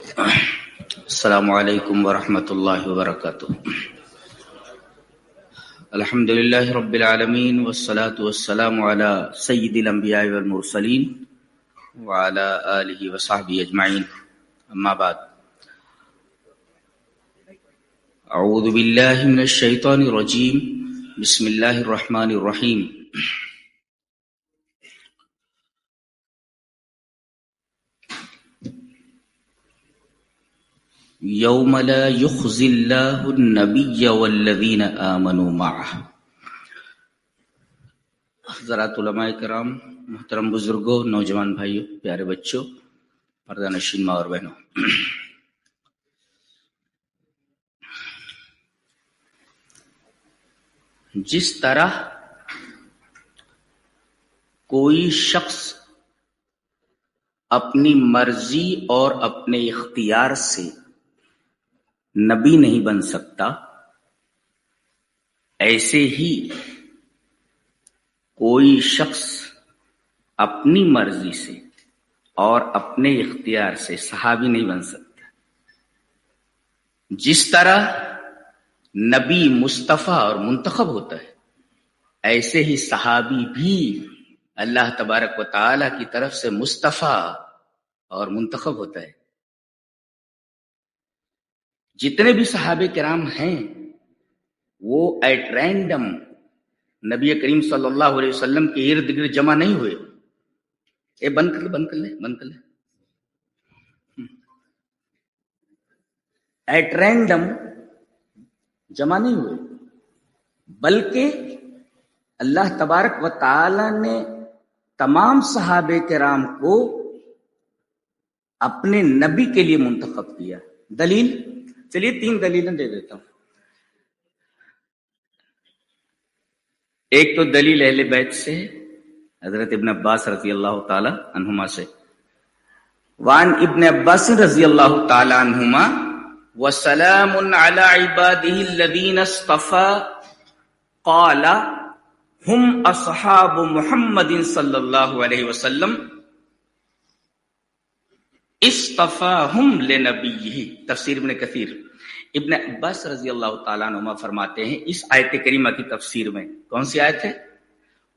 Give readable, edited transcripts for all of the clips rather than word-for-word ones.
السلام علیکم ورحمۃ اللہ وبرکاتہ۔ الحمد للہ رب العالمین والصلاة والسلام علی سید الانبیاء والمرسلین وعلی آلہ وصحبہ اجمعین، اما بعد۔ اعوذ باللہ من الشیطان الرجیم، بسم اللہ الرحمن الرحیم۔ یوم لا یخزی اللہ النبی والذین آمنوا معہ۔ حضرات علماء کرام، محترم بزرگوں، نوجوان بھائیوں، پیارے بچوں، پردہ نشین ماں اور بہنوں، جس طرح کوئی شخص اپنی مرضی اور اپنے اختیار سے نبی نہیں بن سکتا، ایسے ہی کوئی شخص اپنی مرضی سے اور اپنے اختیار سے صحابی نہیں بن سکتا۔ جس طرح نبی مصطفیٰ اور منتخب ہوتا ہے، ایسے ہی صحابی بھی اللہ تبارک و تعالی کی طرف سے مصطفیٰ اور منتخب ہوتا ہے۔ جتنے بھی صحابہ کرام ہیں وہ ایٹ رینڈم نبی کریم صلی اللہ علیہ وسلم کے ارد گرد جمع نہیں ہوئے۔ بند کر لے۔ ایٹ رینڈم جمع نہیں ہوئے، بلکہ اللہ تبارک و تعالی نے تمام صحابہ کرام کو اپنے نبی کے لیے منتخب کیا۔ دلیل، چلیے 3 دلیلیں دے دیتا ہوں۔ ایک تو دلیل اہل بیت سے، حضرت ابن عباس رضی اللہ تعالی عنہما سے، وان ابن عباس رضی اللہ تعالی عنہما وسلام علی عباده الذین اصطفى قال هم اصحاب محمد صلی اللہ علیہ وسلم اصطفاہم لنبیہ۔ تفسیر ابن کثیر۔ ابن عباس رضی اللہ تعالیٰ عنہ فرماتے ہیں اس آیت کریمہ کی تفسیر میں، کون سی آیت ہے؟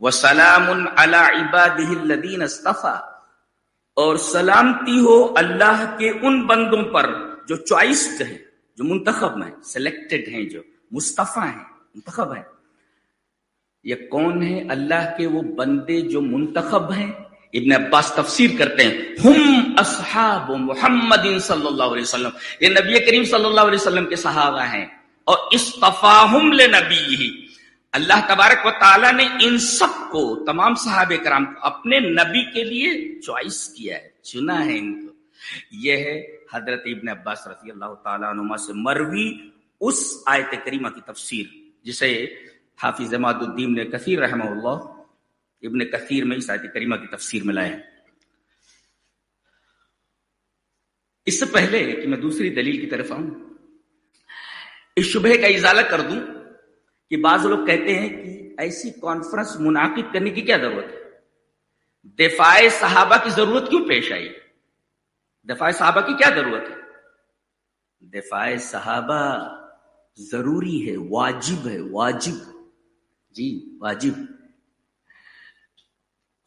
وَسَلَامٌ عَلَىٰ عِبَادِهِ الَّذِينَ اصْطَفَىٰ، اور سلامتی ہو اللہ کے ان بندوں پر جو چوائسڈ ہیں، جو منتخب ہیں، سلیکٹڈ ہیں، جو مصطفیٰ ہیں، منتخب ہیں۔ یہ کون ہیں اللہ کے وہ بندے جو منتخب ہیں؟ ابن عباس تفسیر کرتے ہیں، ہم اصحاب محمد صلی اللہ علیہ وسلم، یہ نبی کریم صلی اللہ علیہ وسلم کے صحابہ ہیں، اور اصطفاہم لنبیہ، اللہ تبارک و تعالی نے ان سب کو، تمام صحابہ کرام کو اپنے نبی کے لیے چوائس کیا ہے، چنا ہے ان کو۔ یہ ہے حضرت ابن عباس رضی اللہ تعالی عنہما سے مروی اس آیت کریمہ کی تفسیر، جسے حافظ عماد الدین نے کثیر رحمہ اللہ ابن کثیر میں اس آیت کریمہ کی تفسیر میں لائے ہیں۔ اس سے پہلے کہ میں دوسری دلیل کی طرف آؤں، اس شبہ کا ازالہ کر دوں کہ بعض لوگ کہتے ہیں کہ ایسی کانفرنس منعقد کرنے کی کیا ضرورت ہے؟ دفاع صحابہ کی ضرورت کیوں پیش آئی؟ دفاع صحابہ کی کیا ضرورت ہے؟ دفاع صحابہ ضروری ہے، واجب ہے، واجب، جی واجب۔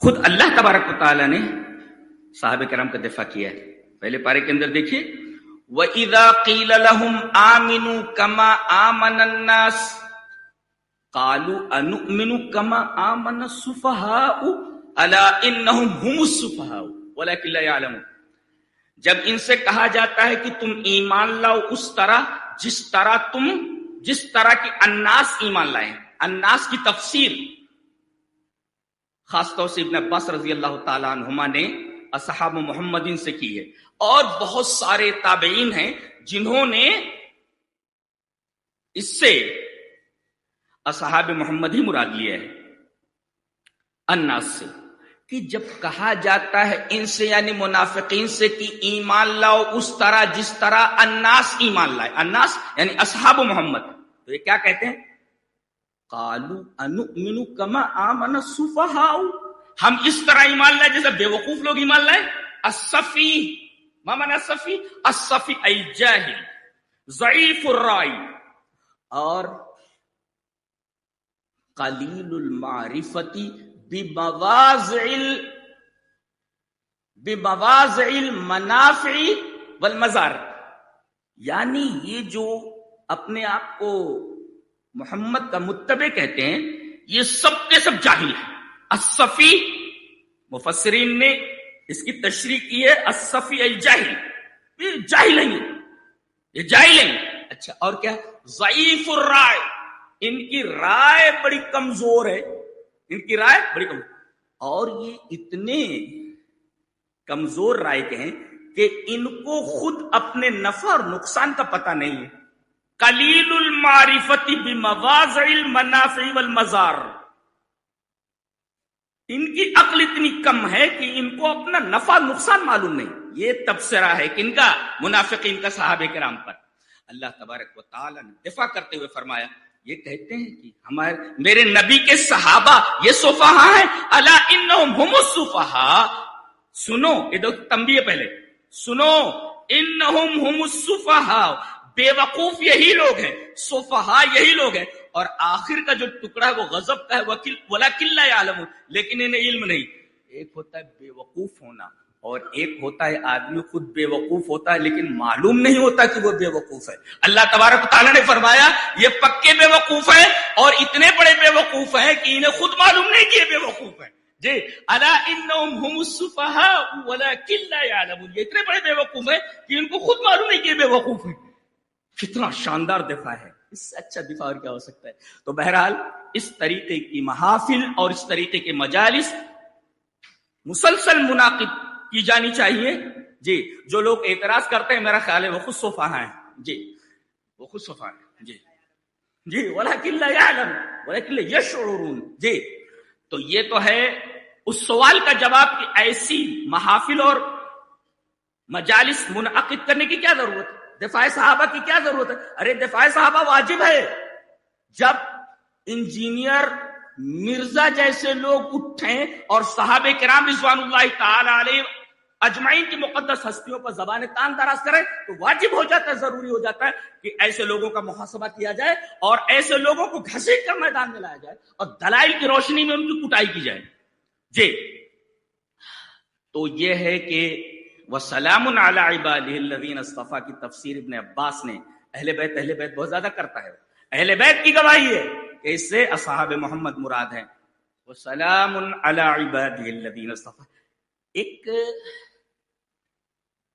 خود اللہ تبارک و تعالی نے صحابہ کرام کا دفاع کیا ہے۔ پہلے پارے کے اندر دیکھیے، وَإِذَا قِيلَ لَهُمْ آمِنُوا كَمَا آمَنَ النَّاسُ قَالُوا أَنُؤْمِنُ كَمَا آمَنَ السُّفَهَاءُ أَلَا إِنَّهُمْ هُمُ السُّفَهَاءُ وَلَكِنْ لَا يَعْلَمُونَ۔ جب ان سے کہا جاتا ہے کہ تم ایمان لاؤ اس طرح جس طرح کی الناس ایمان لائے، الناس کی تفسیر خاص طور سے ابن عباس رضی اللہ تعالی عنہما نے اصحاب محمدین سے کی ہے، اور بہت سارے تابعین ہیں جنہوں نے اس سے اصحاب محمد ہی مراد لیا ہے الناس سے، کہ جب کہا جاتا ہے ان سے یعنی منافقین سے کہ ایمان لاؤ اس طرح جس طرح الناس ایمان لائے، الناس یعنی اصحاب محمد، تو یہ کیا کہتے ہیں؟ قالوا انؤمن كما آمن السفهاء، ہم اس طرح ایمان لائے جیسے بیوقوف لوگ ایمان لائے۔ السفیہ ما معنی الصفی؟ الصفی الجاہل ضعیف الرائے اور قلیل المعرفتی بمواضع المنافع والمضار. یعنی یہ جو اپنے آپ کو محمد کا متبع کہتے ہیں یہ سب کے سب جاہل ہیں. الصفی مفسرین نے اس کی تشریح کی ہے الصفی الجاہل، یہ جاہل ہیں، یہ جاہل ہیں. اچھا اور کیا؟ ضعیف الرائے، ان کی رائے بڑی کمزور ہے، ان کی رائے بڑی کمزور. اور یہ اتنے کمزور رائے کے ہیں کہ ان کو خود اپنے نفع اور نقصان کا پتہ نہیں ہے. قلیل المعرفت بمواضع المنافع والمضار، ان کی عقل اتنی کم ہے کہ ان کو اپنا نفع نقصان معلوم نہیں. یہ تبصرہ ہے کن کا؟ منافقین کا صحابہ کرام پر. اللہ تبارک و تعالی نے دفاع کرتے ہوئے فرمایا، یہ کہتے ہیں کہ میرے نبی کے صحابہ یہ سفہاء ہیں. الا انہم هم السفہاء، سنو یہ تنبیہ پہلے سنو، انہم هم السفہاء، بے وقوف یہی لوگ ہیں، سفہاء یہی لوگ ہیں. اور آخر کا جو ٹکڑا ہے وہ غضب کا ہے، ولکن لا یعلمون، لیکن انہیں علم نہیں. ایک ہوتا ہے بے وقوف ہونا اور ایک ہوتا ہے آدمی خود بے وقوف ہوتا ہے لیکن معلوم نہیں ہوتا کہ وہ بے وقوف ہے. اللہ تبارک و تعالیٰ نے فرمایا یہ پکے بے وقوف ہیں اور اتنے بڑے بے وقوف ہیں کہ انہیں خود معلوم نہیں کہ یہ بے وقوف ہیں. جی الا انہم هم السفہاء ولکن لا یعلمون، یہ اتنے بڑے بے وقوف ہیں کہ ان کو خود معلوم نہیں کہ یہ بے وقوف ہیں. کتنا شاندار دفاع ہے، اس سے اچھا دفاع اور کیا ہو سکتا ہے. تو بہرحال اس طریقے کی محافل اور اس طریقے کے مجالس مسلسل منعقد کی جانی چاہیے. جی جو لوگ اعتراض کرتے ہیں میرا خیال ہے وہ خود سفہاء ہیں. جی وہ خود سفہاء ہیں. جی جی ولکن لا یعلم ولکن لا یشعرون. جی تو یہ تو ہے اس سوال کا جواب کہ ایسی محافل اور مجالس منعقد کرنے کی کیا ضرورت ہے، دفاع صحابہ کی کیا ضرورت ہے. ارے دفاع صحابہ واجب ہے. جب انجینئر مرزا جیسے لوگ اٹھیں اور صحابہ کرام رضوان اللہ تعالی علیہ اجمعین کی مقدس ہستیوں پر زبان تان دراز کریں تو واجب ہو جاتا ہے، ضروری ہو جاتا ہے کہ ایسے لوگوں کا محاسبہ کیا جائے اور ایسے لوگوں کو گھسیٹ کر میدان میں لایا جائے اور دلائل کی روشنی میں ان کی کٹائی کی جائے. جی تو یہ ہے کہ وَسَلَامٌ عَلَىٰ عِبَادِهِ الَّذِينَ اصْطَفَىٰ کی تفسیر ابن عباس نے اہل بیت بہت زیادہ کرتا ہے. اہل بیت کی گواہی ہے کہ اس سے اصحاب محمد مراد ہیں. وَسَلَامٌ عَلَىٰ عِبَادِهِ الَّذِينَ اصْطَفَىٰ. ایک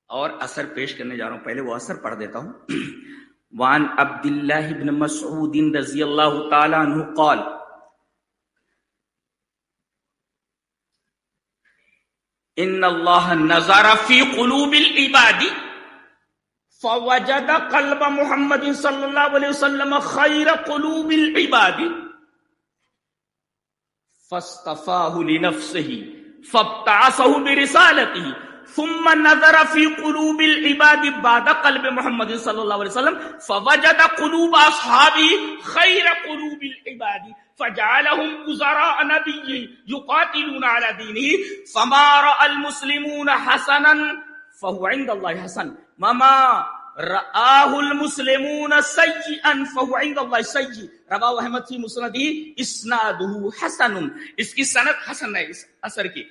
اور اثر پیش کرنے جا رہا ہوں، پہلے وہ اثر پڑھ دیتا ہوں. وعن عبد اللہ بن مسعود رضی اللہ تعالی عنہ قال ان اللہ نظر فی قلوب العباد فوجد قلب محمد صلی اللہ علیہ وسلم خیر قلوب العباد فاصطفاہ لنفسہ فابتعثہ برسالتہ ثم نظر في قلوب العباد بعد قلب محمد صلی اللہ علیہ وسلم فوجد قلوب اصحابہ خیر قلوب العباد فجعلهم وزراء نبيه يقاتلون على دينه فما رأى المسلمون حسنا فهو عند الله حسن وما رآه المسلمون سيئا فهو عند الله سيء. رواه احمد في مسنده اسناده حسن. اس کی سند حسن ہے اس اثر کی.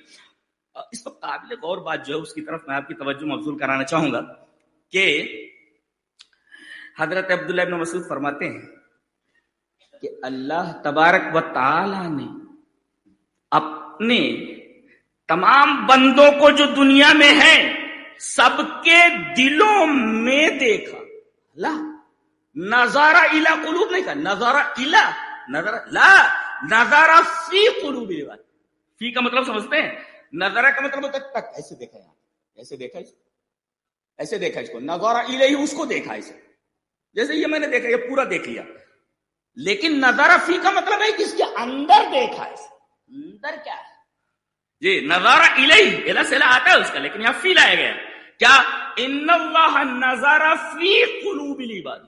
اس وقت قابل غور بات جو ہے اس کی طرف میں آپ کی توجہ مبذول کرانا چاہوں گا کہ حضرت عبداللہ ابن مسعود فرماتے ہیں کہ اللہ تبارک و تعالی نے اپنے تمام بندوں کو جو دنیا میں ہیں سب کے دلوں میں دیکھا. اللہ نظارہ الی قلوب نہیں کہا، نظارہ الی نظارہ لا نظارہ فی قلوب العباد. فی کا مطلب سمجھتے ہیں؟ نظارہ کا مطلب ہوتا ہے تک ایسے دیکھا، یہاں ایسے دیکھا، ایسے دیکھا اس کو. نظارہ الیہ اس کو دیکھا ایسے، جیسے یہ میں نے دیکھا یہ پورا دیکھ لیا. لیکن نظارہ فی کا مطلب ہے کہ اس کے اندر دیکھا ایسے. اندر کیا ہے؟ جی نظارہ الیہ الا سے آتا ہے اس کا، لیکن یہاں فی لایا گیا. کیا؟ ان اللہ نظر فی قلوب العباد.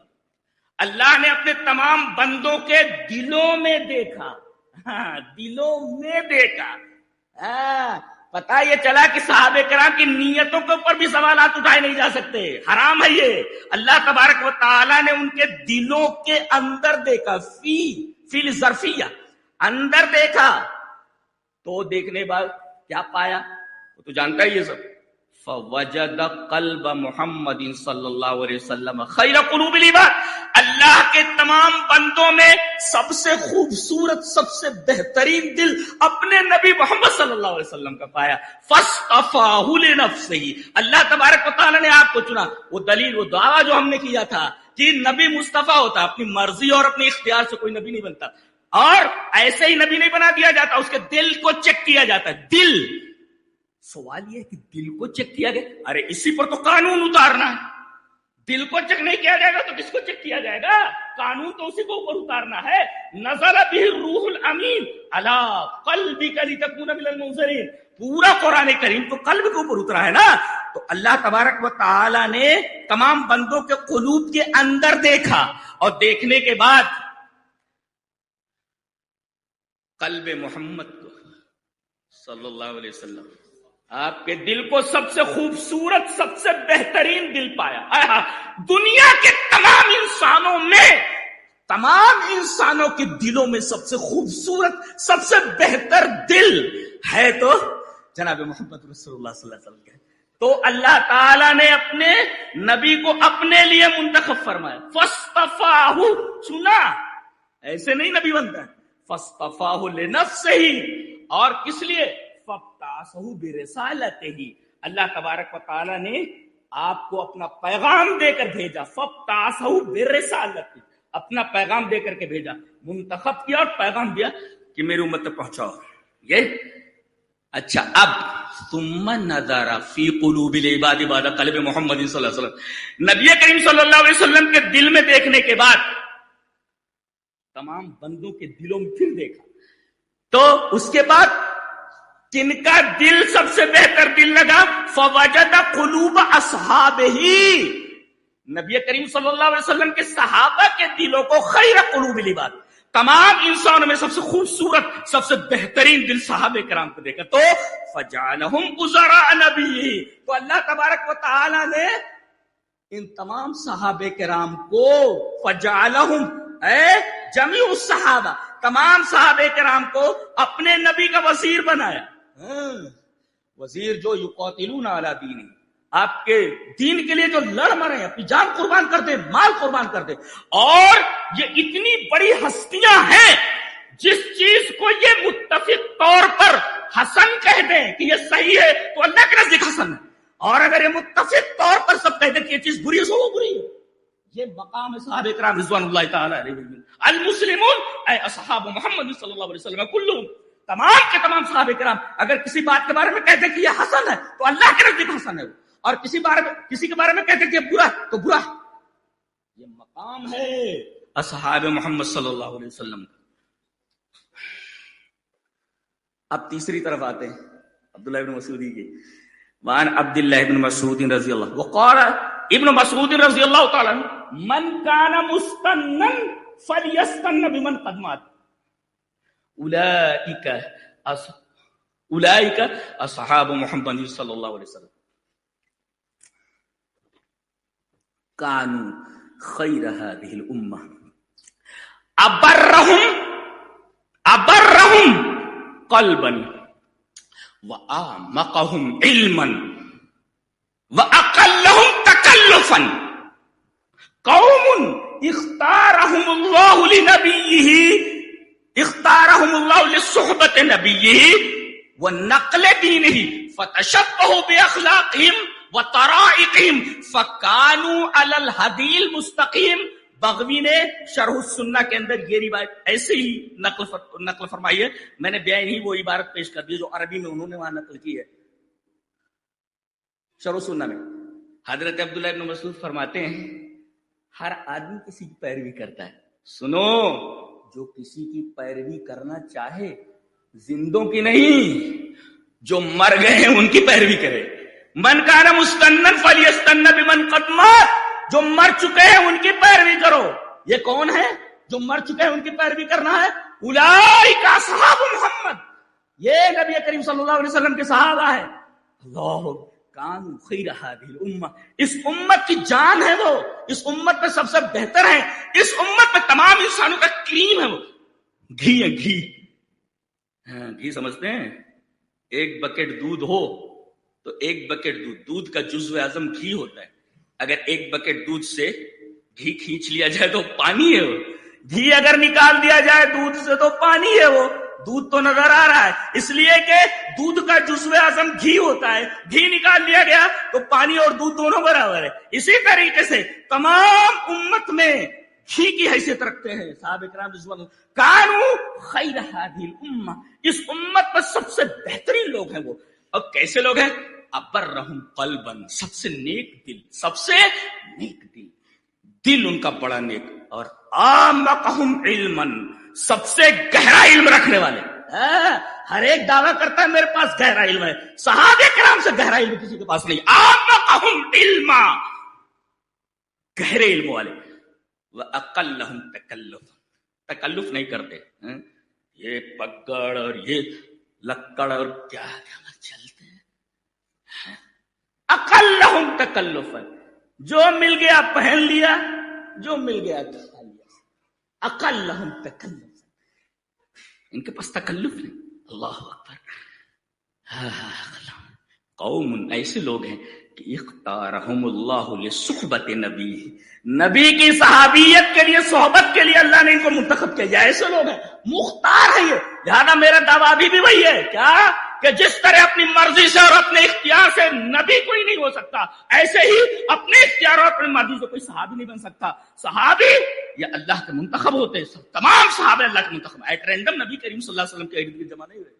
اللہ نے اپنے تمام بندوں کے دلوں میں دیکھا. دلوں میں دیکھا. پتا یہ چلا کہ صحابہ کرام کی نیتوں کے اوپر بھی سوالات اٹھائے نہیں جا سکتے، حرام ہے یہ. اللہ تبارک و تعالی نے ان کے دلوں کے اندر دیکھا، فی الظرفیہ، اندر دیکھا. تو دیکھنے بعد کیا پایا وہ تو جانتا ہی یہ سب. فوجد قلب محمد صلی اللہ علیہ وسلم خیر قلوب العباد، اللہ کے تمام بندوں میں سب سے خوبصورت، سب سے بہترین دل اپنے نبی محمد صلی اللہ علیہ وسلم کا پایا. فاصطفاہ لنفسہ، اللہ تبارک و تعالی نے آپ کو چنا. وہ دلیل، وہ دعویٰ جو ہم نے کیا تھا کہ نبی مصطفیٰ ہوتا، اپنی مرضی اور اپنے اختیار سے کوئی نبی نہیں بنتا، اور ایسے ہی نبی نہیں بنا دیا جاتا، اس کے دل کو چیک کیا جاتا ہے. دل، سوال یہ ہے کہ دل کو چیک کیا گیا. ارے اسی پر تو قانون اتارنا ہے. دل کو چیک نہیں کیا جائے گا تو کس کو چیک کیا جائے گا؟ قانون تو اسی کو اوپر اتارنا ہے. نزل به الروح الامین علی قلبک لتکون من المنذرین، پورا قرآن کریم تو قلب کے اوپر اترا ہے نا. تو اللہ تبارک و تعالی نے تمام بندوں کے قلوب کے اندر دیکھا، اور دیکھنے کے بعد قلب محمد کو صلی اللہ علیہ وسلم، آپ کے دل کو سب سے خوبصورت، سب سے بہترین دل پایا. دنیا کے تمام انسانوں میں، تمام انسانوں کے دلوں میں سب سے خوبصورت، سب سے بہتر دل ہے تو جناب محمد رسول اللہ صلی اللہ علیہ وسلم کے. تو اللہ تعالیٰ نے اپنے نبی کو اپنے لیے منتخب فرمایا. فاصطفاہ، سنا ایسے نہیں نبی بنتا ہے. فاصطفاہ لنفسہ، اور کس لیے؟ فابتعثہ برسالتہ، اللہ تبارک و تعالی نے آپ کو اپنا پیغام دے کر بھیجا. فابتعثہ برسالتہ، اپنا پیغام دے کر کے بھیجا، منتخب کیا اور پیغام دیا کہ میری امت تک پہنچاؤ. یہ اچھا. اب ثم نظر فی قلوب العباد بعد قلب محمد صلی اللہ علیہ وسلم، نبی کریم صلی اللہ علیہ وسلم کے دل میں دیکھنے کے بعد تمام بندوں کے دلوں میں پھر دیکھا. تو اس کے بعد کن کا دل سب سے بہتر دل لگا؟ فوجد قلوب اصحابہ، نبی کریم صلی اللہ علیہ وسلم کے صحابہ کے دلوں کو خیر قلوب العباد، تمام انسانوں میں سب سے خوبصورت، سب سے بہترین دل صحابہ کرام کو دیکھا. تو فجعلہم وزراء نبی، تو اللہ تبارک و تعالی نے ان تمام صحابہ کرام کو فجعلہم، جمیع الصحابہ، تمام صحابہ کرام کو اپنے نبی کا وزیر بنایا. وزیر جو یقاتلون علی دین، آپ کے دین کے لیے جو لڑ مرے، اپنی جان قربان کر دے، مال قربان کر دے. اور یہ اتنی بڑی ہستیاں ہیں جس چیز کو یہ متفق طور پر حسن کہہ دیں کہ یہ صحیح ہے تو اللہ کے نزدیک حسن ہے، اور اگر یہ متفق طور پر سب کہہ دیں کہ یہ چیز بری ہے تو وہ بری ہے. یہ مقام ہے صحابہ کرام رضوان اللہ تعالی علیہم. المسلمون اے اصحاب محمد صلی اللہ علیہ وسلم کلهم، تمام کے تمام صحابہ کرام اگر کسی بات کے بارے میں کہتے ہیں کہ یہ حسن ہے تو اللہ کے نزدیک حسن ہے، اور کسی کے بارے میں کہتے ہیں کہ یہ برا ہے تو برا. یہ مقام ہے اصحاب محمد صلی اللہ علیہ وسلم. اب تیسری طرف آتے ہیں عبداللہ ابن مسعود کی. وعن عبداللہ ابن مسعود رضی اللہ وقال ابن مسعود رضی اللہ تعالی من کان مستنن فلیستن بمن قد مات اولئک اصحاب محمد صلی اللہ علیہ وسلم کانوا خیر هذه الامه ابرهم قلبا وَأَعْمَقَهُمْ عِلْمًا وَأَقَلَّهُمْ تَكَلُّفًا قَوْمٌ اخْتَارَهُمُ اللَّهُ لِنَبِيِّهِ اخْتَارَهُمُ اللَّهُ لِصُحْبَةِ نَبِيِّهِ وَنَقْلِ دِينِهِ فَتَشَبَّهُوا بِأَخْلَاقِهِمْ وَطَرَائِقِهِمْ فَكَانُوا عَلَى الْهَدِيِ الْمُسْتَقِيمِ. بغوی نے شرح السنہ کے اندر یہ روایت ایسے ہی نقل فرمائی ہے. میں نے بیان ہی وہ عبارت پیش کر دی جو عربی میں انہوں نے وہاں نقل کی ہے. شرح السنہ میں حضرت عبداللہ ابن مسعود فرماتے ہیں ہر آدمی کسی کی پیروی کرتا ہے. سنو، جو کسی کی پیروی کرنا چاہے، زندوں کی نہیں، جو مر گئے ہیں ان کی پیروی کرے. من کان مستنن فلیستن بمن قد مات، جو مر چکے ہیں ان کی پیروی کرو. یہ کون ہے جو مر چکے ہیں ان کی پیروی کرنا ہے؟ اولئک اصحاب محمد، یہ نبی کریم صلی اللہ علیہ وسلم کے صحابہ ہیں. اللہ کانوا خیر ہذہ الامہ، اس امت کی جان ہے وہ، اس امت میں سب سے بہتر ہے، اس امت میں تمام انسانوں کا کریم ہے وہ. گھی ہے گھی. ہاں گھی سمجھتے ہیں؟ ایک بکیٹ دودھ ہو تو ایک بکیٹ دودھ کا جزو اعظم گھی ہوتا ہے. اگر ایک بکیٹ دودھ سے گھی کھینچ لیا جائے تو پانی ہے وہ. گھی اگر نکال دیا جائے دودھ سے تو پانی ہے وہ. دودھ تو نظر آ رہا ہے اس لیے کہ دودھ کا جزو اعظم گھی ہوتا ہے. گھی نکال لیا گیا تو پانی اور دودھ دونوں برابر ہے. اسی طریقے سے تمام امت میں گھی کی حیثیت رکھتے ہیں صحابہ کرام رضوان اللہ. کانوا خیر ہذہ الامہ، اس امت میں سب سے بہترین لوگ ہیں وہ. اور کیسے لوگ ہیں؟ ابرہم قلبا، سب سے نیک دل، سب سے نیک دل، دل ان کا بڑا نیک. اور اعمقہم علما، سب سے گہرا علم رکھنے والے. ہر ایک دعویٰ کرتا ہے میرے پاس گہرا علم ہے، صحابہ کرام سے گہرا علم کسی کے پاس نہیں. اعمقہم علما، گہرے علم والے. وَأَقَلَّهُمْ تَكَلُّفًا، تکلف نہیں کرتے. یہ پکڑ اور یہ لکڑ اور کیا چلتے ہیں. اقلہم تکلفا، جو مل گیا پہن لیا، جو مل گیا کھا لیا. اقلہم تکلفا، ان کے پاس تکلف نہیں. اللہ اکبر. قوم، ایسے لوگ ہیں کہ اختارہم اللہ لصحبت نبی، نبی کی صحابیت کے لیے، صحبت کے لیے اللہ نے ان کو منتخب کیا. ایسے لوگ ہیں، مختار ہے یہ. لہذا میرا دعویٰ بھی وہی ہے کیا کہ جس طرح اپنی مرضی سے اور اپنے اختیار سے نبی کوئی نہیں ہو سکتا، ایسے ہی اپنے اختیار اور اپنی مرضی سے کوئی صحابی نہیں بن سکتا. صحابی یہ اللہ کے منتخب ہوتے ہیں. تمام صحابہ اللہ کے منتخب. ایٹ رینڈم نبی کریم صلی اللہ علیہ وسلم کے ارد گرد جمع نہیں ہوئے.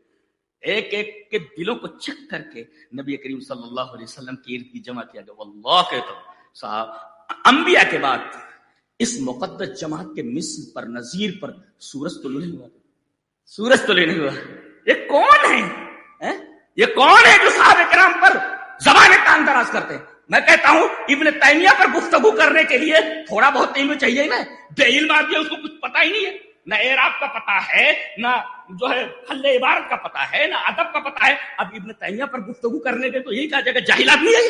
ایک ایک کے دلوں کو چیک کر کے نبی کریم صلی اللہ علیہ وسلم کے ارد گرد جمع کیا گیا. واللہ کہتا ہوں صاحب، انبیاء کے بعد اس مقدس جماعت کے مثل پر، نظیر پر سورج تو نہیں ہوا. سورج تو نہیں ہوا. یہ کون ہے؟ یہ کون ہے جو صحابہ کرام پر زبان کان دراز کرتے ہیں؟ میں کہتا ہوں ابن تیمیہ پر گفتگو کرنے کے لیے تھوڑا بہت علم چاہیے نا. بے علم آدمی ہے، اس کو کچھ پتا ہی نہیں ہے، نہ اعراب کا پتا ہے، نہ جو ہے حل عبارت کا پتا ہے، نہ ادب کا پتا ہے. اب ابن تیمیہ پر گفتگو کرنے کے تو یہی کہا جائے گا جاہل آدمی ہے.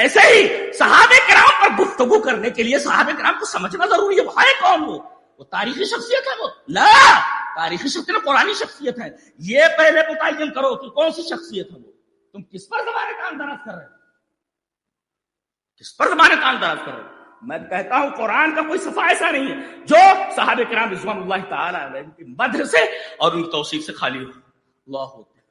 ایسے ہی صحابہ کرام پر گفتگو کرنے کے لیے صحابہ کرام کو سمجھنا ضروری ہے. وہ ہے کون؟ وہ تاریخی شخصیت ہے. وہ لا تاریخی شخصیت قرآنی شخصیت ہے. یہ پہلے متعین کرو کہ کون سی شخصیت ہے وہ. تم کس پر زبان کان دراز کر رہے ہو؟ کس پر زبان کان دراز کر رہے ہو؟ میں کہتا ہوں قرآن کا کوئی صفحہ ایسا نہیں ہے جو صحابہ کرام رضوان اللہ تعالی علیہم کی مدح سے اور ان کی توصیف سے خالی ہو. اللہ ہوتا ہے.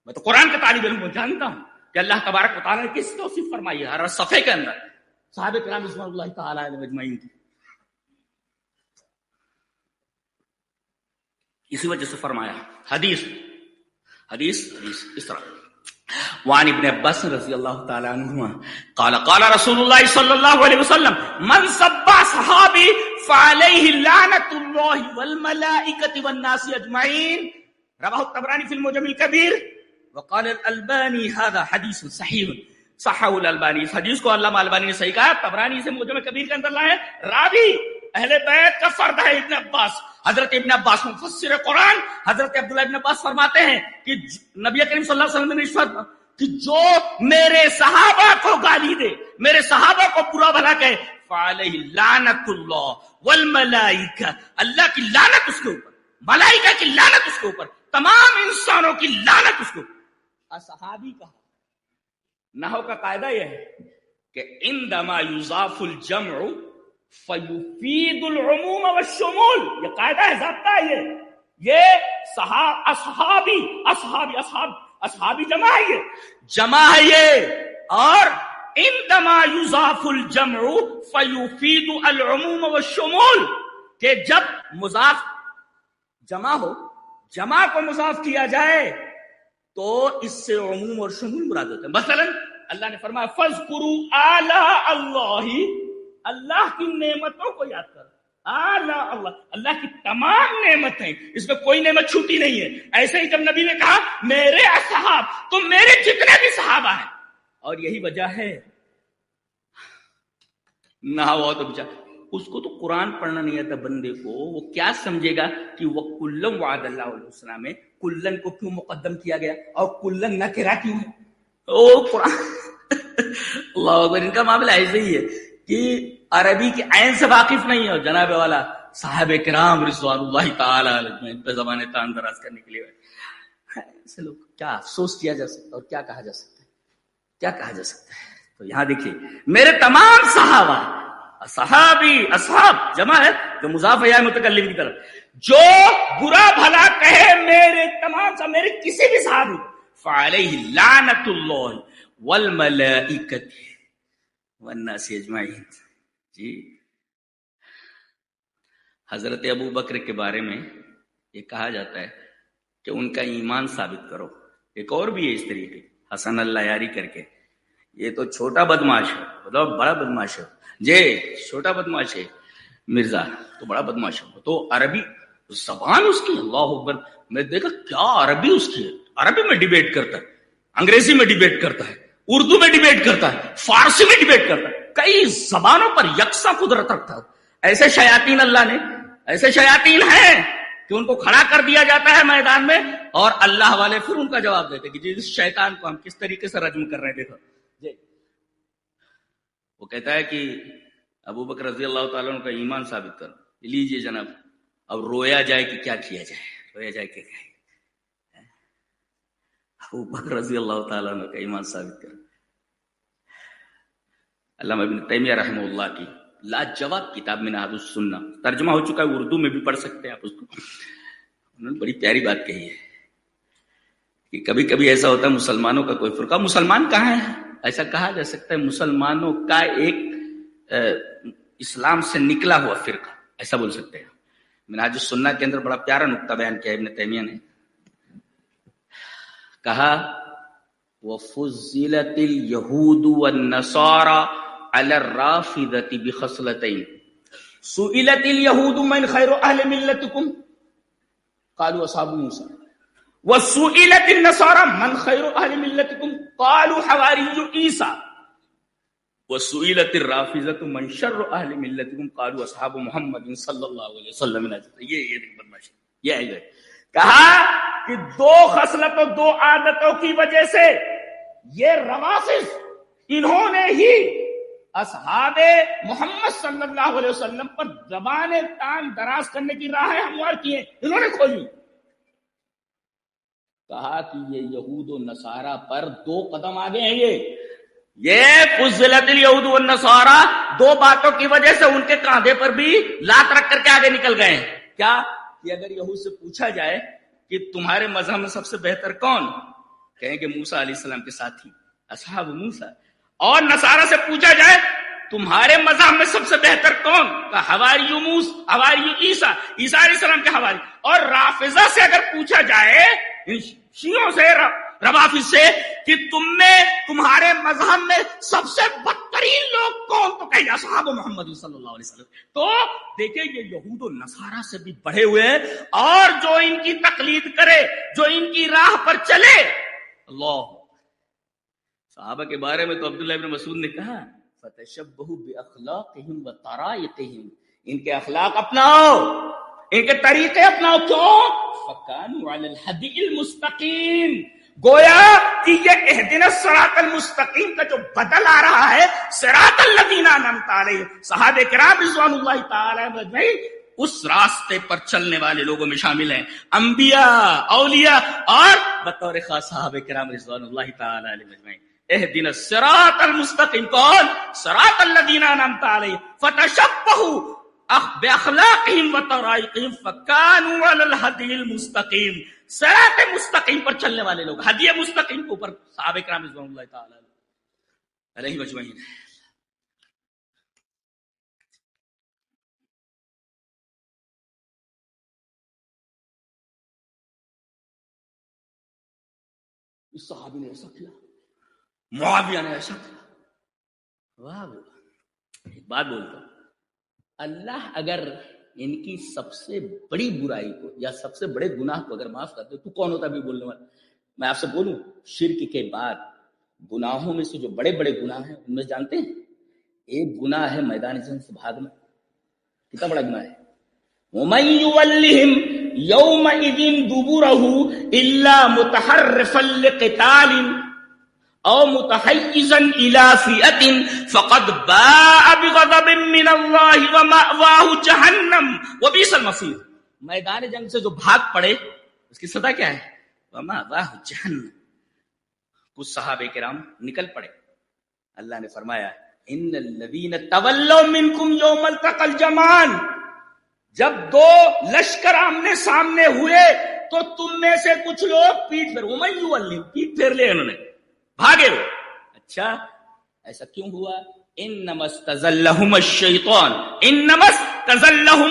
میں تو قرآن کا طالب علم جانتا ہوں کہ اللہ تبارک و تعالیٰ نے کس توصیف فرمائی ہے ہر صفحے کے اندر صحابہ کرام رضوان اللہ تعالی علیہم اجمعین کی. اسی وجہ سے فرمایا حدیث اس طرح. وعن ابن عباس رضی اللہ تعالی عنہما قال قال رسول اللہ صلی اللہ علیہ وسلم من سب صحابی فعلیہ لعنت اللہ والملائکۃ والناس اجمعین. رواه الطبرانی فی المعجم الکبیر وقال الالبانی هذا حدیث صحیح. صححہ الالبانی، اس حدیث کو علامہ البانی نے صحیح کہا. طبرانی سے معجم کبیر کے اندر لائے. راوی اہل بیت کا فرد ہے ابن عباس. حضرت ابن عباس مفسر قرآن حضرت عبداللہ ابن عباس فرماتے ہیں کہ نبی کریم صلی اللہ علیہ وسلم نے ارشاد کہ جو میرے صحابہ کو گالی دے، میرے صحابہ کو برا بھلا کہے، فعلیہ لعنت اللہ والملائکہ، اللہ کی لعنت اس کے اوپر، ملائکہ کی لعنت اس کے اوپر، تمام انسانوں کی لعنت اس کے اوپر. صحابی کا نحو کا قاعدہ یہ ہے کہ عندما یضاف الجمع فیفید العموم والشمول. یہ قاعدہ ہے، ضابطہ ہے. یہ اصحابی جمع ہے، یہ جمع ہے یہ. اور عندما یضاف الجمع فیفید العموم والشمول، کہ جب مضاف جمع ہو، جمع کو مضاف کیا جائے تو اس سے عموم اور شمول مراد ہوتے ہیں. مثلا اللہ نے فرمایا فاذکروا آلاء اللہ، اللہ کی نعمتوں کو یاد کرو. آلاء اللہ، اللہ کی تمام نعمتیں، اس میں کوئی نعمت چھوٹی نہیں ہے. ایسے ہی جب نبی نے کہا میرے اصحاب، تو میرے جتنے بھی صحابہ ہیں. اور یہی وجہ ہے نہ ہوا تو اس کو تو قرآن پڑھنا نہیں آتا بندے کو، وہ کیا سمجھے گا کہ وہ کلن وعد اللہ علیہ السلام میں کلن کو کیوں مقدم کیا گیا اور کلن نکرہ کیوں ہے؟ او قرآن اللہ اکبر، ان کا معاملہ ایسے ہی ہے کہ عربی کے عین سے واقف نہیں ہو جناب والا صاحب کرام رضوان اللہ تعالی علیہ ان پہ زبان تان دراز کرنے کے لیے ایسے لوگ، کیا افسوس کیا جا سکتا ہے اور کیا کہا جا سکتا ہے، کیا کہا جا سکتا ہے؟ تو یہاں دیکھیے میرے تمام صحابہ، صحابی اصحاب جمع ہے جو مضاف ہے متکلم کی طرف، جو برا بھلا کہے میرے تمام صحابہ، میرے کسی بھی صحابی، فعلیہ لعنت اللہ والملائکۃ والناس اجمعین۔ جی حضرت ابو بکر کے بارے میں یہ کہا جاتا ہے کہ ان کا ایمان ثابت کرو۔ ایک اور بھی ہے اس طریقے، حسن اللہ یاری کر کے، یہ تو چھوٹا بدماش ہے، مطلب بڑا بدماش ہے جی، چھوٹا بدماش ہے مرزا تو بڑا بدماش ہے، تو عربی زبان اس کی اللہ اکبر، میں دیکھا کیا عربی اس کی ہے، عربی میں ڈیبیٹ کرتا ہے، انگریزی میں ڈیبیٹ کرتا ہے، اردو میں ڈیبیٹ کرتا ہے، فارسی میں ڈیبیٹ کرتا ہے، کئی زبانوں پر یکساں قدرت رکھتا ہے۔ ایسے شیاطین اللہ نے، ایسے شیاطین ہیں کہ ان کو کھڑا کر دیا جاتا ہے میدان میں اور اللہ والے پھر ان کا جواب دیتے کہ جی اس شیطان کو ہم کس طریقے سے رجم کر رہے ہیں، دیکھو جی۔ وہ کہتا ہے کہ ابو بکر رضی اللہ تعالیٰ عنہ کا ایمان ثابت کرو، لیجیے جناب اب رویا جائے کہ کیا کیا جائے، رویا جائے کہ کیا، ابو بکر رضی اللہ تعالیٰ عنہ کا ایمان ثابت کرو۔ علامہ ابن تیمیہ رحمہ اللہ کی لاجواب کتاب منہاج السنہ ترجمہ ہو چکا ہے، اردو میں بھی پڑھ سکتے ہیں آپ اس کو، انہوں نے بڑی پیاری بات کہی ہے کہ کبھی کبھی ایسا ہوتا ہے مسلمانوں کا کوئی فرقہ، مسلمان کہاں ہے ایسا کہا جا سکتا ہے، مسلمانوں کا ایک اسلام سے نکلا ہوا فرقہ ایسا بول سکتے ہیں۔ منہاج السنہ کے اندر بڑا پیارا نقطہ بیان کیا ابن تیمیہ نے، کہا وَفُضِّلَتِ الْيَهُودُ وَالنَّصَارَى عَلَى الرَّافِضَةِ بِخَصْلَتَيْنِ سُئِلَتِ الْيَهُودُ مَنْ خَيْرُ أَهْلِ مِلَّتِكُمْ قَالُوا أَصْحَابُ مُوسَىٰ وَسُئِلَتِ النَّصَارَى مَنْ خَيْرُ أَهْلِ مِلَّتِكُمْ قَالُوا حَوَارِيُّ عِيسَىٰ وَسُئِلَتِ الرَّافِضَةُ مَنْ شَرُّ أَهْلِ مِلَّتِكُمْ قَالُوا أَصْحَابُ مُحَمَّدٍ صلی اللہ علیہ وسلم۔ یہ بدماشی، یہ ہے کہا کہ دو خصلتوں، دو عادتوں کی وجہ سے یہ روافض، انہوں نے ہی اصحاب محمد صلی اللہ علیہ وسلم پر زبان تان دراز کرنے کی راہیں ہموار کی ہیں، انہوں نے کھولی۔ کہا کہ یہ یہود و نصارہ پر دو قدم آگے ہیں، یہ فضلت الیہود والنصارہ دو باتوں کی وجہ سے ان کے کاندھے پر بھی لات رکھ کر کے آگے نکل گئے ہیں۔ کیا کہ اگر یہود سے پوچھا جائے کہ تمہارے مذہب میں سب سے بہتر کون، کہیں گے موسیٰ علیہ السلام کے ساتھی اصحاب موسیٰ، اور نصارہ سے پوچھا جائے تمہارے مذہب میں سب سے بہتر کون، حواری حواری عیسیٰ، عیسیٰ علیہ السلام کے حواری، اور رافضہ سے اگر پوچھا جائے شیعوں سے، روافض سے کہ تم میں تمہارے مذہب میں سب سے بدترین لوگ کون، تو کہیں اصحاب محمد صلی اللہ علیہ وسلم۔ تو دیکھیں یہ یہود و نصارہ سے بھی بڑھے ہوئے ہیں، اور جو ان کی تقلید کرے، جو ان کی راہ پر چلے، اللہ صحابہ کے بارے میں تو عبداللہ ابن مسعود نے کہا فَتَشَبَّهُ بِأَخْلَاقِهِمْ وَطَرَائِقِهِمْ، ان کے اخلاق اپناؤ، ان کے طریقے اپناؤ، کیوں؟ فَكَانُوا عَلَى الْهَدِيِّ الْمُسْتَقِيمِ، گویا کہ یہ اہدنا الصراط المستقیم کا جو بدل آ رہا ہے، صراط الذین انعمت علیہم، صحابہ کرام رضوان اللہ تعالی اجمعین اس راستے پر چلنے والے لوگوں میں شامل ہیں، انبیاء، اولیاء، اور بطور خاص صحابہ کرام رضوان اللہ تعالی علیہم اجمعین۔ اہدنا الصراط المستقیم کون؟ صراط الذین انعمت علیہم فتشبہوا باخلاقہم وطرائقہم فکانوا علی الہدی المستقیم، صراط مستقیم پر چلنے والے لوگ، ہدی مستقیم کے اوپر صحابہ کرام رضوان اللہ تعالی علیہم اجمعین۔ اس صحابی نے ایسا کیا، معاویہ نے ایسا کیا، واہ واہ۔ ایک بات بولتا ہوں، اللہ اگر ان کی سب سے بڑی برائی کو یا سب سے بڑے گناہ کو اگر معاف کرتے تو کون ہوتا بھی بولنے والا؟ میں آپ سے بولوں، شرک کے بعد گناہوں میں سے جو بڑے بڑے گناہ ہیں ان میں جانتے ہیں، ایک گناہ ہے میدان جنگ سے بھاگنا، کتنا بڑا گناہ ہے. وَمَن يُوَلِّهِمْ يَوْمَئِذٍ دُبُرَهُ إِلَّا مُتَحَرِّفًا لِقِتَالٍ أَوْ مُتَحَيِّزًا إِلَى فِئَةٍ فَقَدْ بَاءَ بِغَضَبٍ مِّنَ اللَّهِ وَمَأْوَاهُ جَهَنَّمُ وَبِئْسَ الْمَصِيرُ. میدان جنگ سے جو بھاگ پڑے اس کی سزا کیا ہے؟ وَمَأْوَاهُ جَهَنَّمُ. کچھ صحابہ کرام نکل پڑے. اللہ نے فرمایا إِنَّ الَّذِينَ تَوَلَّوْا مِنْكُمْ يَوْمَ الْتَقَى الْجَمْعَانِ. جب دو لشکر آمنے سامنے ہوئے تو تم میں سے کچھ لوگ پیٹ پھیر، وَمَن يُوَلِّهِمْ پیٹ پھیر لے انہوں نے، بھاگے وہ. اچھا ایسا کیوں ہوا؟ انما استزلهم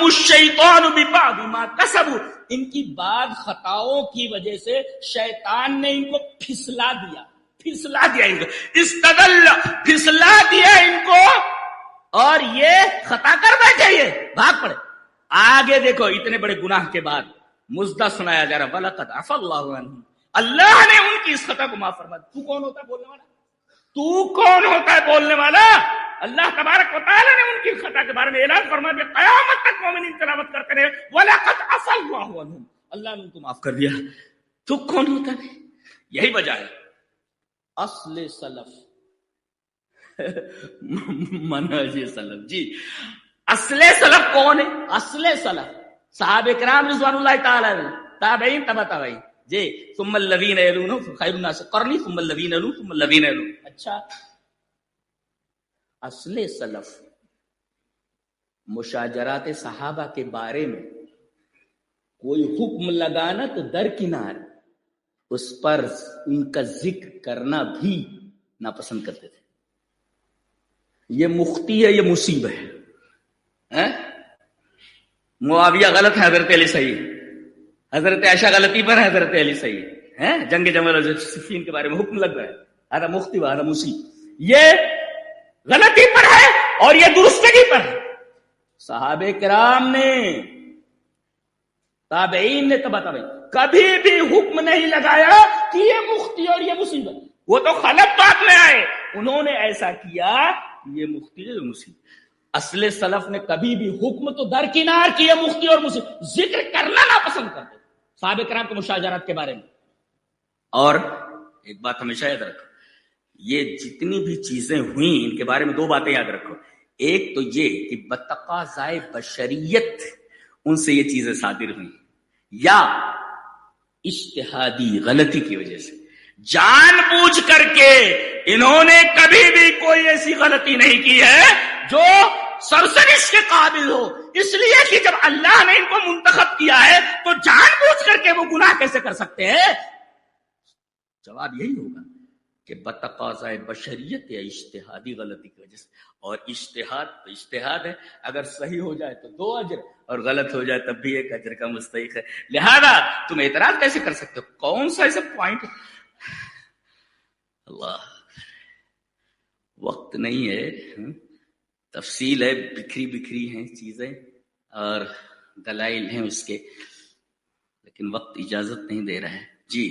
الشیطان ببعض ما کسبوا. ان کی بعض خطاؤں کی وجہ سے شیطان نے ان کو پھسلا دیا ان کو، استدل پھسلا دیا ان کو، اور یہ خطا کر بیٹھے، یہ بھاگ پڑے. آگے دیکھو اتنے بڑے گناہ کے بعد مزدہ سنایا جا رہا وَلَقَدْ عَفَا اللَّهُ عَنْهُمْ. اللہ نے ان کی اس خطا کو معاف فرما دیا. تو کون ہوتا ہے بولنے والا؟ تو کون ہوتا ہے بولنے والا؟ اللہ تبارک و تعالی نے ان کی خطا کے بارے میں اعلان فرما دیا، قیامت تک مومنین تلاوت کرتے رہے وَلَقَدْ عَفَا اللَّهُ عَنْهُمْ. اللہ نے ان کو معاف کر دیا. تو کون ہوتا ہے؟ یہی وجہ ہے اصل سلف منہج سلف. جی اصل سلف کون ہے؟ اصل سلف صحابہ کرام رضوان اللہ تعالی علیہم، تابعین تبع تابعین. جی ثم الذین یلونہم خیر الناس قرنی ثم الذین یلونہم ثم الذین یلونہم. اچھا اصل سلف مشاجرات صحابہ کے بارے میں کوئی حکم لگانا تو درکنار اس پر ان کا ذکر کرنا بھی ناپسند کرتے تھے. یہ مختی ہے، یہ مصیب ہے. معاویہ غلط ہے، حضرت علی صحیح ہے. حضرت عائشہ غلطی پر ہے، حضرت علی صحیح ہے. جنگ جمل اور صفین کے بارے میں حکم لگ رہا ہے، ہر مختی و ہر مصیب. یہ غلطی پر ہے اور یہ درستگی پر ہے. صحابہ کرام نے، تابعین نے، تبع تابعین کبھی بھی حکم نہیں لگایا کہ یہ مختی اور یہ مصیبت. وہ تو خلق بات میں آئے، انہوں نے ایسا کیا یہ مختی اور مصیبت. اصل سلف نے کبھی بھی حکم تو درکنار کیے مختی اور مصیبت، ذکر کرنا ناپسند کرتے صحابہ کرام کے مشاجرات کے بارے میں. اور ایک بات ہمیشہ یاد رکھو، یہ جتنی بھی چیزیں ہوئیں ان کے بارے میں دو باتیں یاد رکھو. ایک تو یہ کہ بتقاضائے بشریت ان سے یہ چیزیں صادر ہوئیں، یا اجتہادی غلطی کی وجہ سے. جان بوجھ کر کے انہوں نے کبھی بھی کوئی ایسی غلطی نہیں کی ہے جو سرزنش کے قابل ہو، اس لیے کہ جب اللہ نے ان کو منتخب کیا ہے تو جان بوجھ کر کے وہ گناہ کیسے کر سکتے ہیں؟ جواب یہی ہوگا کہ بتقاضائے بشریت یا اجتہادی غلطی کی وجہ سے. اور اجتہاد تو اجتہاد ہے، اگر صحیح ہو جائے تو 2 اجر اور غلط ہو جائے تب بھی 1 اجر کا مستحق ہے. لہذا تم اعتراض کیسے کر سکتے ہو؟ کون سا ایسا پوائنٹ؟ اللہ وقت نہیں ہے، تفصیل ہے، بکھری ہیں چیزیں اور دلائل ہیں اس کے، لیکن وقت اجازت نہیں دے رہا ہے. جی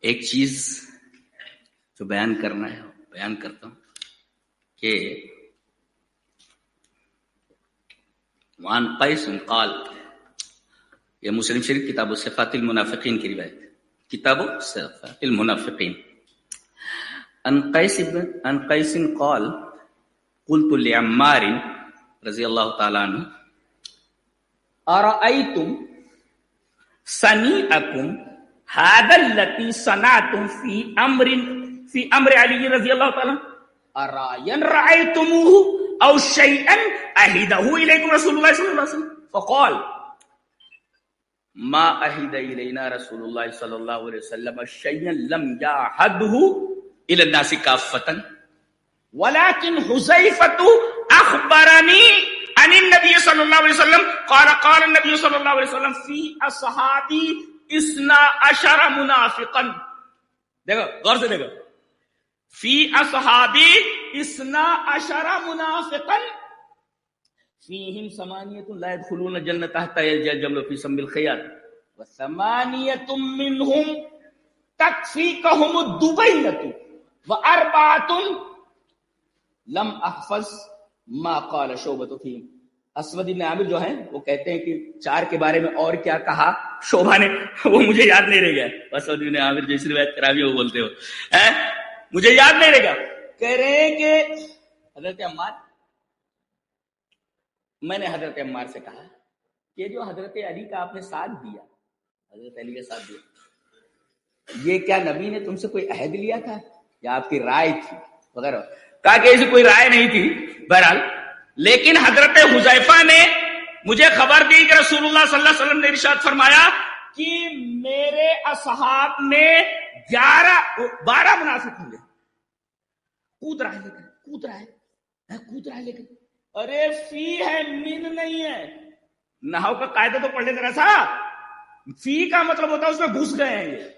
ایک چیز جو بیان کرنا ہے بیان کرتا ہوں کہ وعن قیس قال، یہ مسلم شریف کتاب صفات المنافقین کی روایت، کتاب صفات المنافقین. عن قیس قال قلت لعمار رضی اللہ تعالی عنہ ارأیتم صنیعکم هذا الذي صنعتم في امر علی رضی اللہ تعالی ارایا رأیتموه او شیئا اهده الیکم رسول اللہ صلی اللہ علیہ وسلم فقال ما اهد الینا رسول اللہ صلی اللہ علیہ وسلم شیئا لم یعهده الى الناس کافة ولكن حذیفة اخبرنی عن النبی صلی اللہ علیہ وسلم قال النبی صلی اللہ علیہ وسلم فی اصحابی 12 منافقا. دیکھو غور سے دیکھو، فی اصحابی 12 منافقا فیہم 8 لا يدخلون الجنة حتى يلج الجمل في سم الخياط و8 منهم تکفیکہم الدبینة واربعۃ لم احفظ ما قال شعبۃ فیہم. اسود ابن عامر جو ہیں وہ کہتے ہیں کہ 4 کے بارے میں اور کیا کہا شعبہ نے وہ مجھے یاد نہیں رہ گیا. اسود ابن عامر جیسی روایت کرا بھی وہ بولتے ہو مجھے یاد نہیں رہ گا. کہہ رہے ہیں کہ حضرت عمار، میں نے حضرت عمار سے کہا کہ جو حضرت علی کا آپ نے ساتھ دیا، حضرت علی کا ساتھ دیا، یہ کیا نبی نے تم سے کوئی عہد لیا تھا یا آپ کی رائے تھی وغیرہ؟ کہا کہ ایسی کوئی رائے نہیں تھی. بہرحال لیکن حضرت حذیفہ نے مجھے خبر دی کہ رسول اللہ صلی اللہ علیہ وسلم نے ارشاد فرمایا کہ میرے اصحاب میں 12 منافق ہوں گے. کود رہا ہے لیکن ارے فی ہے من نہیں ہے. نحو کا قاعدہ تو پڑھ لے ذرا سا. فی کا مطلب ہوتا ہے اس میں گھس گئے ہیں،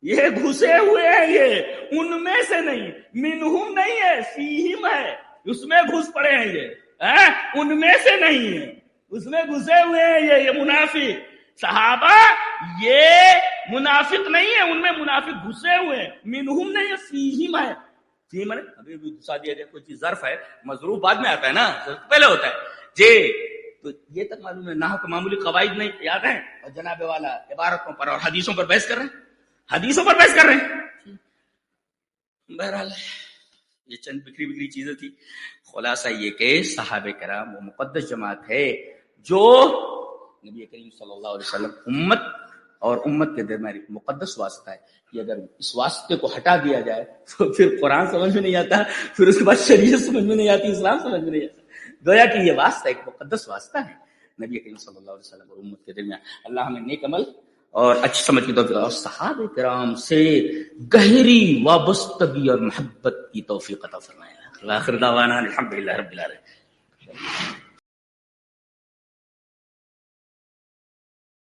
یہ گھسے ہوئے ہیں، یہ ان میں سے نہیں، منہم نہیں ہے، فیہم ہے، اس میں گھس پڑے ہیں، یہ ان میں سے نہیں ہے، اس میں گھسے ہوئے ہیں یہ منافق. صحابہ یہ منافق نہیں ہے، ان میں منافق گھسے ہوئے ہیں. منہم نہیں ہے، فیہم ہے. فیہم ہے ابھی بھی گھسا دیا گیا، کوئی چیز ظرف ہے، مظروف بعد میں آتا ہے نا، ظرف پہلے ہوتا ہے جی. تو یہ تک معلوم ہے. نحو کا معمولی قواعد نہیں یاد ہیں، اور جناب والا عبارتوں پر اور حدیثوں پر بحث کر رہے ہیں. بہرحال یہ چند بکھری چیزیں تھی. خلاصہ یہ کہ صحابہ کرام وہ مقدس جماعت ہے جو نبی کریم صلی اللہ علیہ وسلم امت اور امت کے درمیان مقدس واسطہ ہے. کہ اگر اس واسطے کو ہٹا دیا جائے تو پھر قرآن سمجھ میں نہیں آتا، پھر اس کے بعد شریعت سمجھ میں نہیں آتی، اسلام سمجھ میں نہیں آتا. گویا کہ یہ واسطہ ایک مقدس واسطہ ہے نبی کریم صلی اللہ علیہ وسلم اور امت کے درمیان. اللہ ہمیں نیک عمل اور اچھی سمجھ کی توفیق اور صحابہ کرام سے گہری وابستگی اور محبت کی توفیق عطا فرمائے. آخر دعوانا الحمدللہ رب العالمین.